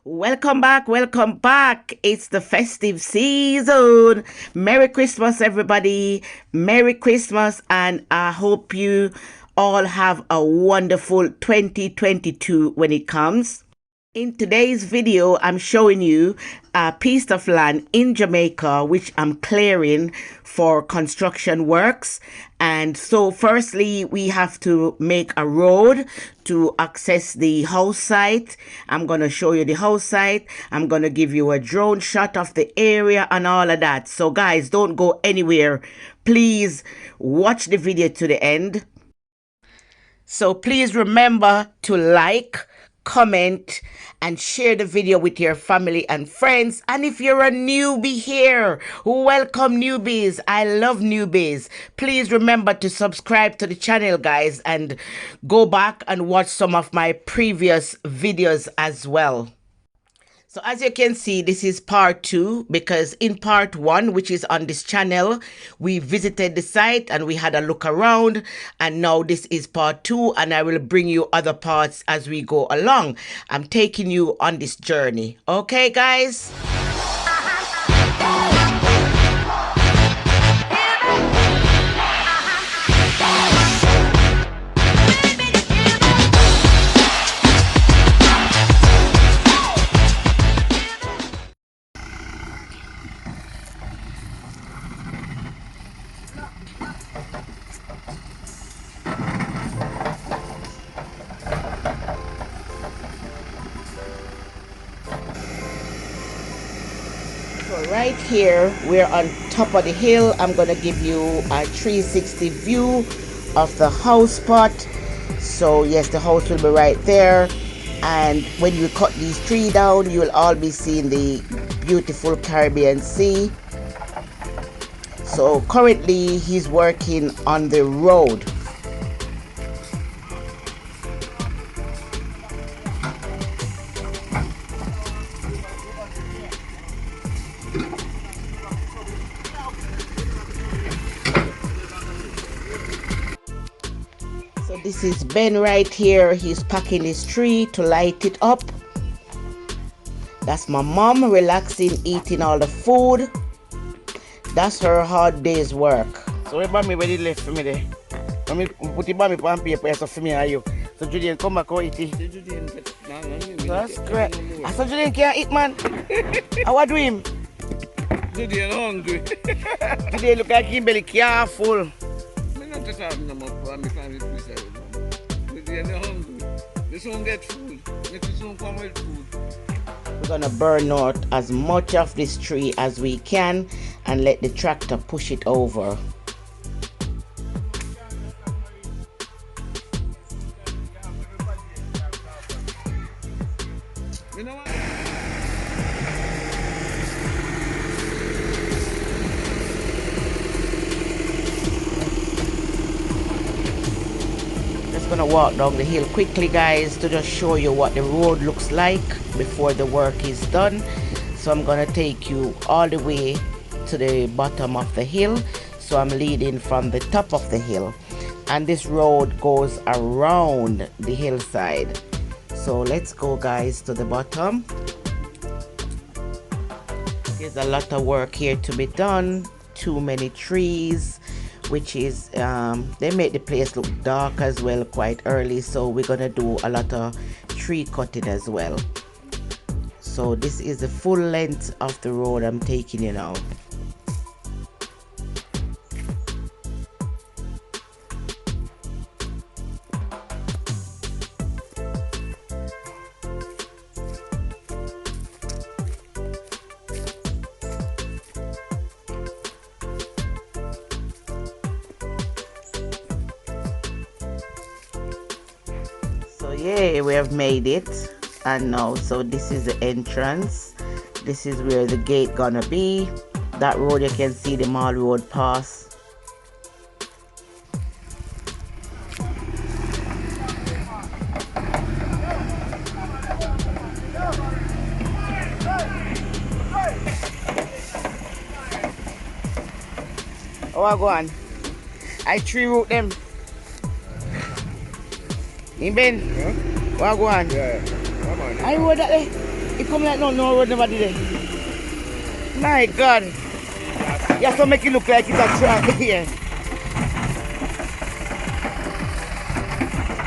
Welcome back, welcome back. It's the festive season. Merry Christmas, everybody. Merry Christmas, and I hope you all have a wonderful 2022 when it comes. In today's video, I'm showing you a piece of land in Jamaica, which I'm clearing for construction works. And so firstly, we have to make a road to access the house site. I'm going to show you the house site. I'm going to give you a drone shot of the area and all of that. So guys, don't go anywhere. Please watch the video to the end. So please remember to like, comment, and share the video with your family and friends. And if you're a newbie here, welcome newbies. I love newbies. Please remember to subscribe to the channel, guys, and go back and watch some of my previous videos as well. So as you can see, this is part 2, because in part 1, which is on this channel, we visited the site and we had a look around, and now this is part 2, and I will bring you other parts as we go along. I'm taking you on this journey. Okay, guys? Right here, we're on top of the hill. I'm gonna give you a 360 view of the house spot. So yes, the house will be right there, and when you cut these trees down, you will all be seeing the beautiful Caribbean Sea. So currently he's working on the road. So this is Ben right here. He's packing his tree to light it up. That's my mom relaxing, eating all the food. That's her hard day's work. So we buy me where they left for me there. When me put it by me on paper so for me and you. So Julian come back and eat it. That's great. I said Julian can't eat, man. How I do him? Julian hungry. Julian look like him belly careful. I'm not just having them up for me family piece. Julian hungry. This won't get food. This won't come with food. We're gonna burn out as much of this tree as we can and let the tractor push it over. You know what? Just gonna walk down the hill quickly, guys, to just show you what the road looks like before the work is done. So I'm gonna take you all the way to the bottom of the hill. So I'm leading from the top of the hill, and this road goes around the hillside. So let's go, guys, to the bottom. There's a lot of work here to be done. Too many trees, which is they make the place look dark as well quite early, so we're gonna do a lot of tree cutting as well. So this is the full length of the road I'm taking you now. So yeah, we have made it, and now so this is the entrance. This is where the gate gonna be. That road you can see the mall road pass. How I go on? I tree root them. In Ben? Yeah? How I go on? Yeah. Come on. I road that way. It come like no road never did it. My God. You have to make it look like it's a track here.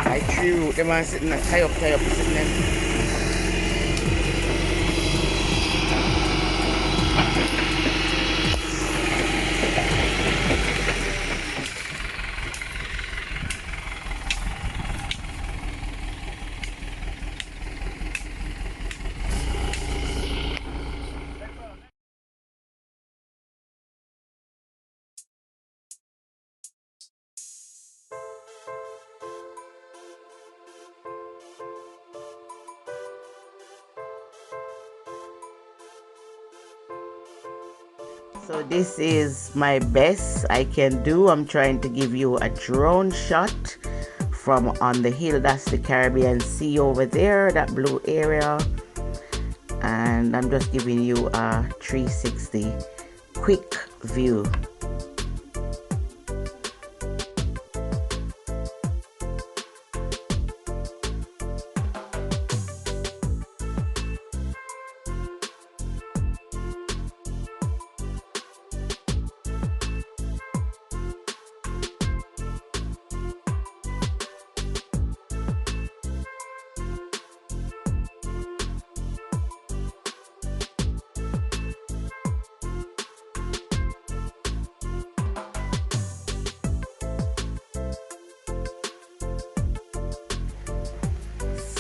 I true. The man sitting there, tie up, sitting there. So this is my best I can do. I'm trying to give you a drone shot from on the hill. That's the Caribbean Sea over there, that blue area. And I'm just giving you a 360 quick view.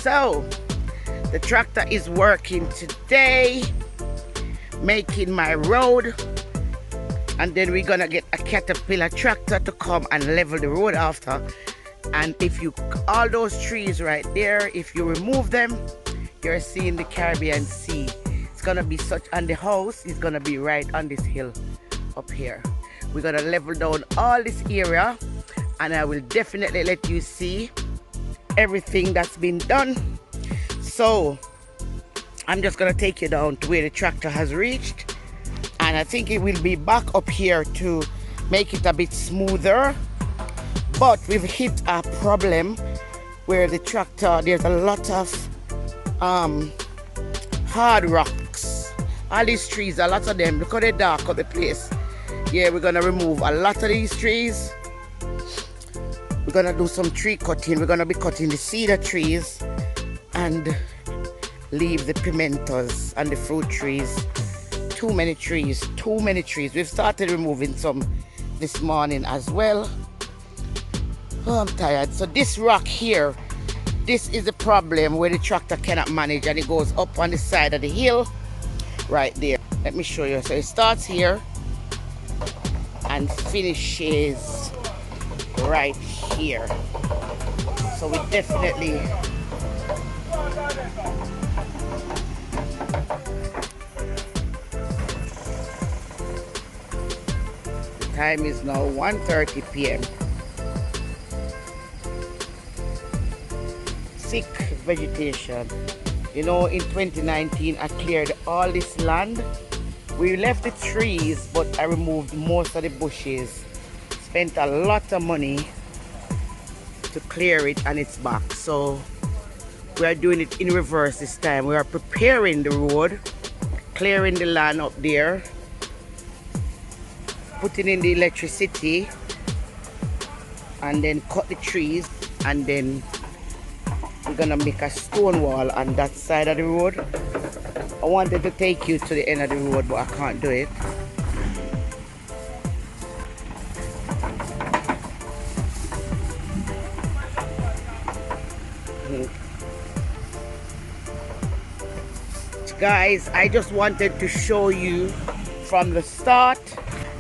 So the tractor is working today, making my road, and then we're gonna get a Caterpillar tractor to come and level the road after. And if you, all those trees right there, if you remove them, you're seeing the Caribbean Sea. It's gonna be such, and the house is gonna be right on this hill up here. We're gonna level down all this area, and I will definitely let you see everything that's been done. So I'm just gonna take you down to where the tractor has reached, and I think it will be back up here to make it a bit smoother. But we've hit a problem where the tractor, there's a lot of hard rocks. All these trees, a lot of them, look how they dark up the place. Yeah, we're gonna remove a lot of these trees. We're gonna do some tree cutting. We're gonna be cutting the cedar trees and leave the pimentos and the fruit trees. Too many trees. We've started removing some this morning as well. Oh, I'm tired. So this rock here, this is the problem where the tractor cannot manage, and it goes up on the side of the hill right there. Let me show you. So it starts here and finishes right here. So we definitely the time is now 1:30 p.m. Thick vegetation. You know, in 2019 I cleared all this land. We left the trees, but I removed most of the bushes. Spent a lot of money to clear it, and it's back. So we are doing it in reverse this time. We are preparing the road, clearing the land up there, putting in the electricity, and then cut the trees, and then we're gonna make a stone wall on that side of the road. I wanted to take you to the end of the road, but I can't do it. Guys, I just wanted to show you from the start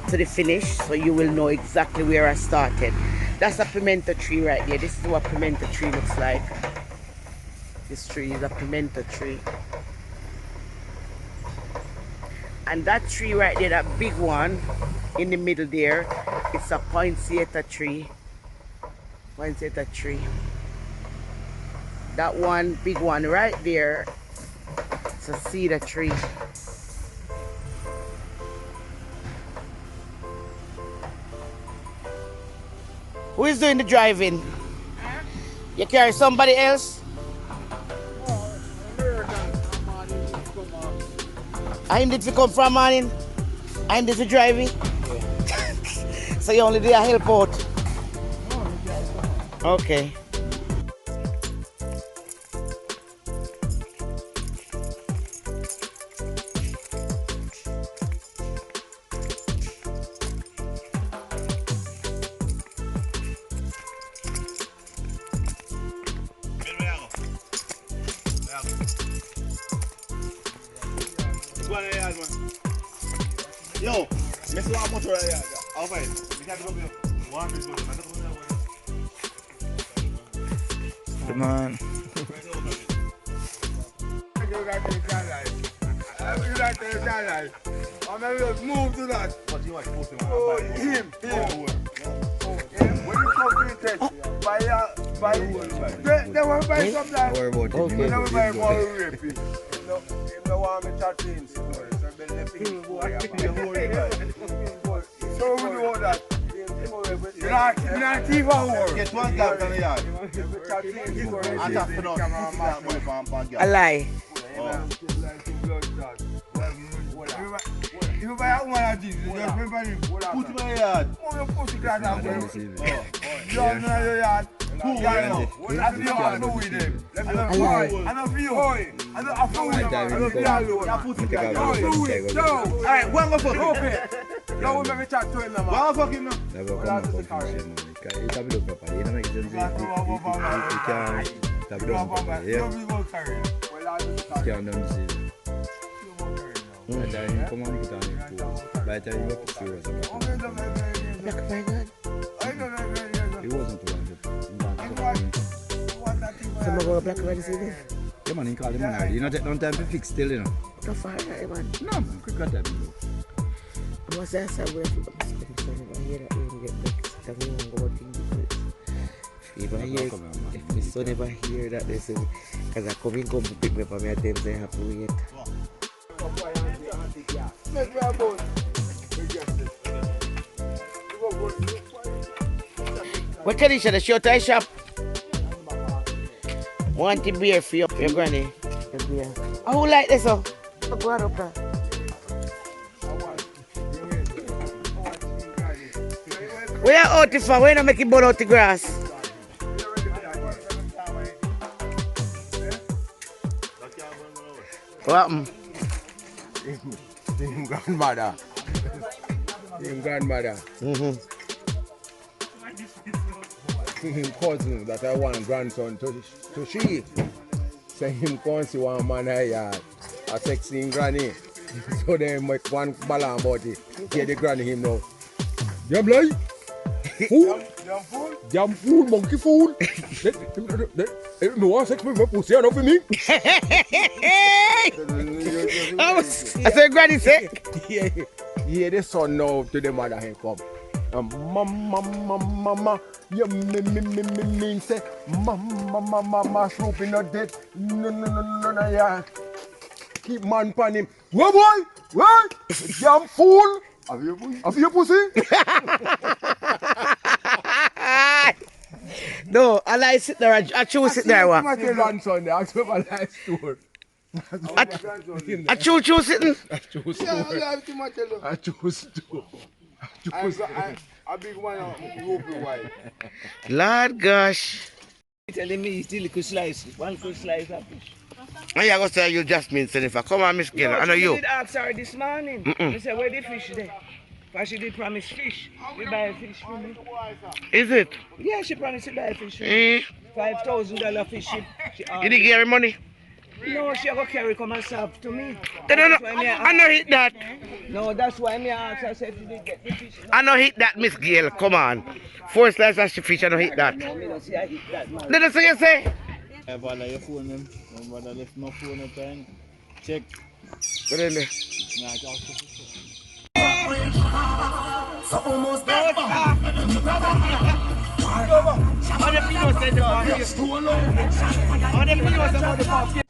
to the finish, so you will know exactly where I started. That's a pimento tree right there. This is what pimento tree looks like. This tree is a pimento tree. And that tree right there, that big one in the middle there, it's a poinsettia tree. Poinsettia tree. That one, big one right there, it's a cedar tree. Who is doing the driving? Huh? You carry somebody else? I'm did to come from morning. I'm did to driving. So you only there help out. Okay. Yo, Mr. One motor right here. How far? We can't go here. One big motor. Come on. Move to that. But you want to post him Oh, him. When you come to the test, they want to buy something. Okay. They want to buy more rape. They want me to change. So we know that. You're not even work. Get one guy on the yard. And that's enough. A lie. If you buy a woman like this, you just remember him. Put him in the yard. Put your pussy class out there. You all know your yard. Who you know? That's the one who with them. I know for you. I know for you. I know for you alone. Alright, one more fuck. Okay. Now we make chat to him now. One fuck him now. Never come up with this. It's a bit of property. You know, make sense. You can't have done property. Yeah. Can't done this. By the time you come and put on your clothes, by the time you go to see what's about. It wasn't put on the Some of our black man is in there. yeah, man, he called him man already. You know, take no time to fix still, you know. Not far, right, man. No, man, quick got time. I must say, I'm going to hear that you get next time you want to go things if my son ever hear that, they say, because I come in, come to pick me up, and I tell them they have to wait. What can you say? The short tie shop? Want the beer for your granny? The beer. Oh, who like this? Oh, go up there. We are out if we're not making burn out the grass. What happened? Him grandmother. Him cousin that I want grandson to she. Say him come see one man here, a sexy granny. So they make one ball about it. Get the granny him now. Damn lie. Fool. Damn fool, monkey fool. No one sex me for pussy enough for me. I said granny sick. Yeah, the son now to the mother him come. Mama, you me say, mama, swooping not dead. No, yeah. Keep man pan him. Whoa, boy, what? Damn fool. Have you pussy? No, I like sit there. I choose sit there. What? I grandson there. I swear my life story. I choose sitting. I choose to. A big one rope white. Lord gosh. Telling me he still could slice it. One could slice of fish. I go say you just mean Jennifer. Come on, Miss Gail. I know She you. did ask her this morning. She said, where the fish there? Because she did promise fish. You buy a fish for me. Is it? Yeah, she promised to buy a fish for me. $5,000 fish. She You didn't get her money? No, she go carry come and serve to me. No. I know hit that. No, that's why me asked her, if you did get the fish. I know hit that, Miss Gail. Come on. 4 slices of fish, I know hit that. No, me don't see I hit that, man. Let us say you say. I bother your phone, man. Don't bother left my phone at time. Check. Really? Nah, just So almost there. All the people said the party is too low. All the people said the party